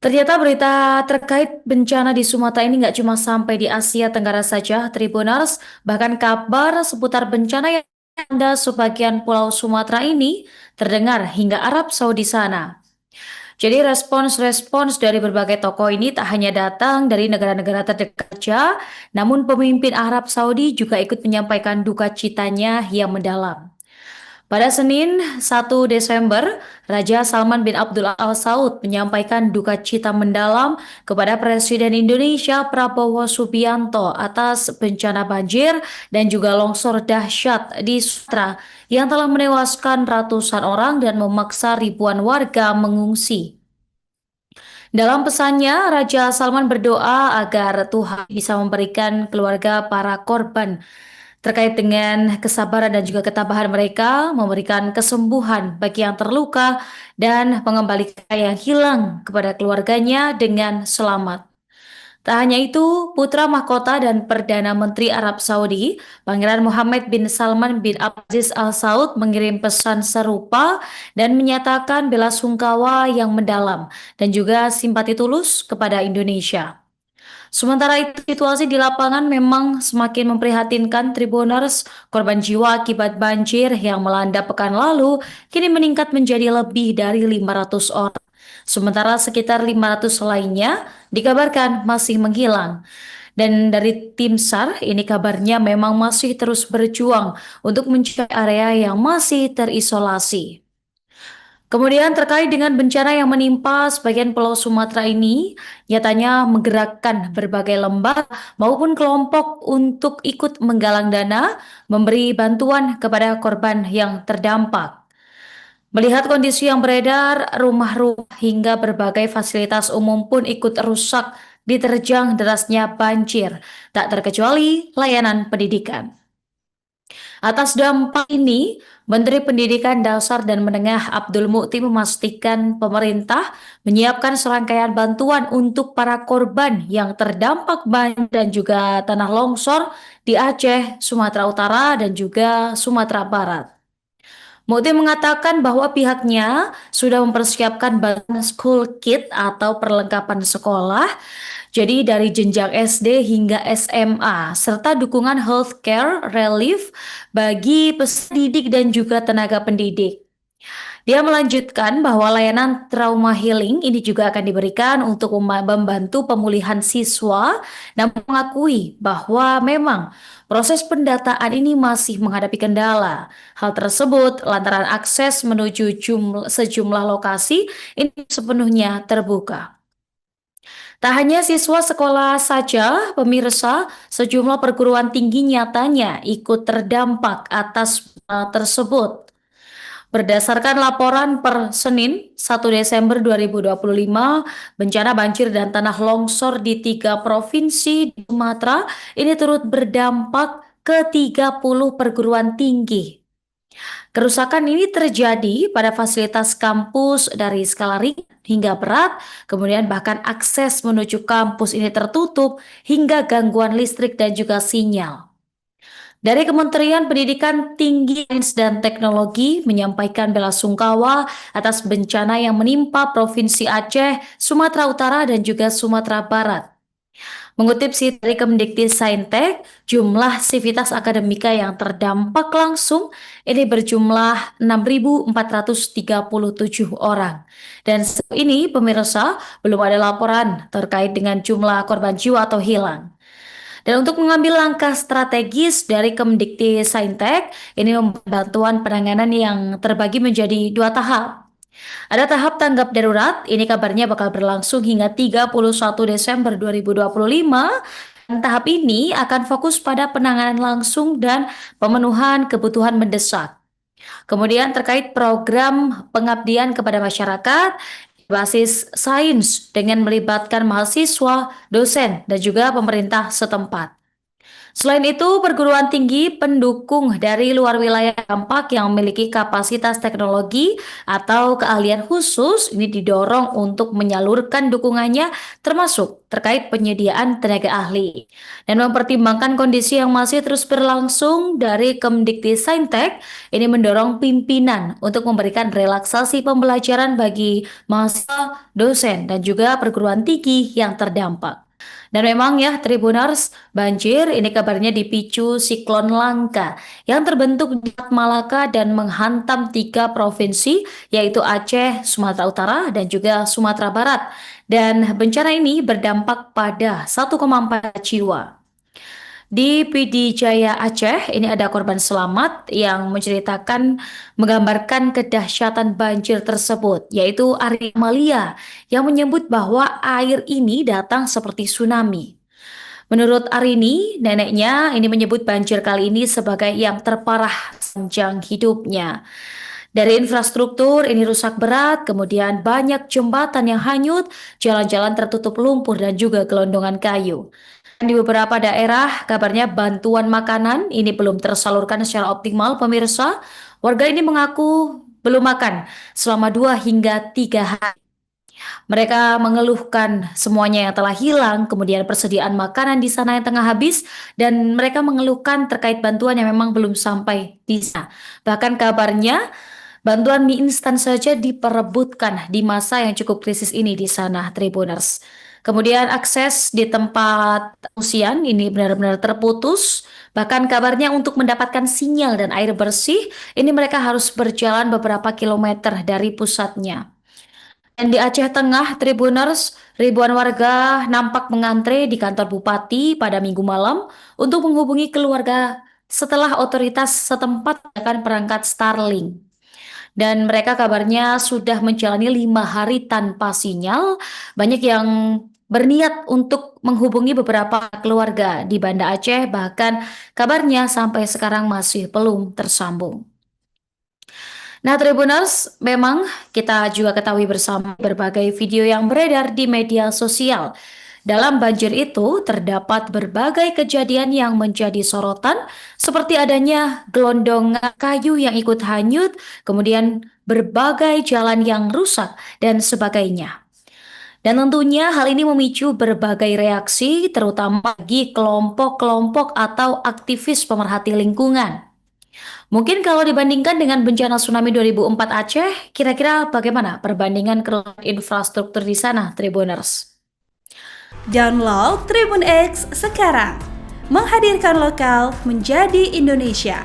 Ternyata berita terkait bencana di Sumatera ini nggak cuma sampai di Asia Tenggara saja, Tribuners, bahkan kabar seputar bencana yang melanda sebagian pulau Sumatera ini terdengar hingga Arab Saudi sana. Jadi respons-respons dari berbagai tokoh ini tak hanya datang dari negara-negara terdekat saja, namun pemimpin Arab Saudi juga ikut menyampaikan duka citanya yang mendalam. Pada Senin 1 Desember, Raja Salman bin Abdul Al Saud menyampaikan duka cita mendalam kepada Presiden Indonesia Prabowo Subianto atas bencana banjir dan juga longsor dahsyat di Sumatera yang telah menewaskan ratusan orang dan memaksa ribuan warga mengungsi. Dalam pesannya, Raja Salman berdoa agar Tuhan bisa memberikan keluarga para korban terkait dengan kesabaran dan juga ketabahan mereka, memberikan kesembuhan bagi yang terluka, dan mengembalikan yang hilang kepada keluarganya dengan selamat. Tak hanya itu, putra mahkota dan Perdana Menteri Arab Saudi, Pangeran Mohammed bin Salman bin Abdulaziz Al Saud mengirim pesan serupa dan menyatakan bela sungkawa yang mendalam dan juga simpati tulus kepada Indonesia. Sementara itu, situasi di lapangan memang semakin memprihatinkan. Tribuners. Korban jiwa akibat banjir yang melanda pekan lalu kini meningkat menjadi lebih dari 500 orang. Sementara sekitar 500 lainnya dikabarkan masih menghilang. Dan dari tim SAR, ini kabarnya memang masih terus berjuang untuk mencari area yang masih terisolasi. Kemudian terkait dengan bencana yang menimpa sebagian pulau Sumatera ini, nyatanya menggerakkan berbagai lembaga maupun kelompok untuk ikut menggalang dana, memberi bantuan kepada korban yang terdampak. Melihat kondisi yang beredar, rumah-rumah hingga berbagai fasilitas umum pun ikut rusak diterjang derasnya banjir, tak terkecuali layanan pendidikan. Atas dampak ini, Menteri Pendidikan Dasar dan Menengah Abdul Mukti memastikan pemerintah menyiapkan serangkaian bantuan untuk para korban yang terdampak banjir dan juga tanah longsor di Aceh, Sumatera Utara, dan juga Sumatera Barat. Mukti mengatakan bahwa pihaknya sudah mempersiapkan bantuan school kit atau perlengkapan sekolah jadi dari jenjang SD hingga SMA, serta dukungan healthcare relief bagi peserta didik dan juga tenaga pendidik. Dia melanjutkan bahwa layanan trauma healing ini juga akan diberikan untuk membantu pemulihan siswa dan mengakui bahwa memang proses pendataan ini masih menghadapi kendala. Hal tersebut lantaran akses menuju sejumlah lokasi ini sepenuhnya terbuka. Tak hanya siswa sekolah saja, pemirsa, sejumlah perguruan tinggi nyatanya ikut terdampak atas tersebut. Berdasarkan laporan per Senin 1 Desember 2025, bencana banjir dan tanah longsor di 3 provinsi di Sumatera ini turut berdampak ke 30 perguruan tinggi. Kerusakan ini terjadi pada fasilitas kampus dari skala ringan hingga berat, kemudian bahkan akses menuju kampus ini tertutup hingga gangguan listrik dan juga sinyal. Dari Kementerian Pendidikan Tinggi, Sains dan Teknologi menyampaikan bela sungkawa atas bencana yang menimpa Provinsi Aceh, Sumatera Utara, dan juga Sumatera Barat. Mengutip dari Kemdikti-Saintek, jumlah sivitas akademika yang terdampak langsung ini berjumlah 6.437 orang. Dan saat ini pemirsa belum ada laporan terkait dengan jumlah korban jiwa atau hilang. Dan untuk mengambil langkah strategis dari Kemdikti-Saintek, ini bantuan penanganan yang terbagi menjadi 2 tahap. Ada tahap tanggap darurat, ini kabarnya bakal berlangsung hingga 31 Desember 2025. Dan tahap ini akan fokus pada penanganan langsung dan pemenuhan kebutuhan mendesak. Kemudian terkait program pengabdian kepada masyarakat, basis sains dengan melibatkan mahasiswa, dosen, dan juga pemerintah setempat. Selain itu, perguruan tinggi pendukung dari luar wilayah dampak yang memiliki kapasitas teknologi atau keahlian khusus ini didorong untuk menyalurkan dukungannya termasuk terkait penyediaan tenaga ahli. Dan mempertimbangkan kondisi yang masih terus berlangsung dari Kemdikti-Saintek, ini mendorong pimpinan untuk memberikan relaksasi pembelajaran bagi mahasiswa, dosen, dan juga perguruan tinggi yang terdampak. Dan memang ya Tribuners, banjir ini kabarnya dipicu siklon Langka yang terbentuk di Selat Malaka dan menghantam 3 provinsi yaitu Aceh, Sumatera Utara, dan juga Sumatera Barat. Dan bencana ini berdampak pada 1,4 jiwa. Di Pidijaya Aceh, ini ada korban selamat yang menggambarkan kedahsyatan banjir tersebut, yaitu Ari Amalia, yang menyebut bahwa air ini datang seperti tsunami. Menurut Arini, neneknya ini menyebut banjir kali ini sebagai yang terparah sepanjang hidupnya. Dari infrastruktur ini rusak berat, kemudian banyak jembatan yang hanyut, jalan-jalan tertutup lumpur dan juga gelondongan kayu. Di beberapa daerah, kabarnya bantuan makanan ini belum tersalurkan secara optimal, pemirsa. Warga ini mengaku belum makan selama 2 hingga 3 hari. Mereka mengeluhkan semuanya yang telah hilang, kemudian persediaan makanan di sana yang tengah habis, dan mereka mengeluhkan terkait bantuan yang memang belum sampai di sana. Bahkan kabarnya bantuan mie instan saja diperebutkan di masa yang cukup krisis ini di sana, Tribuners. Kemudian akses di tempat pengungsian ini benar-benar terputus. Bahkan kabarnya untuk mendapatkan sinyal dan air bersih, ini mereka harus berjalan beberapa kilometer dari pusatnya. Dan di Aceh Tengah, Tribuners, ribuan warga nampak mengantre di kantor bupati pada Minggu malam untuk menghubungi keluarga setelah otoritas setempat akan perangkat Starlink. Dan mereka kabarnya sudah menjalani 5 hari tanpa sinyal. Banyak yang berniat untuk menghubungi beberapa keluarga di Banda Aceh, bahkan kabarnya sampai sekarang masih belum tersambung. Nah, Tribuners, memang kita juga ketahui bersama berbagai video yang beredar di media sosial. Dalam banjir itu terdapat berbagai kejadian yang menjadi sorotan, seperti adanya gelondongan kayu yang ikut hanyut, kemudian berbagai jalan yang rusak, dan sebagainya. Dan tentunya hal ini memicu berbagai reaksi, terutama bagi kelompok-kelompok atau aktivis pemerhati lingkungan. Mungkin kalau dibandingkan dengan bencana tsunami 2004 Aceh, kira-kira bagaimana perbandingan kerusakan infrastruktur di sana, Tribuners? Download Tribun X sekarang, menghadirkan lokal menjadi Indonesia.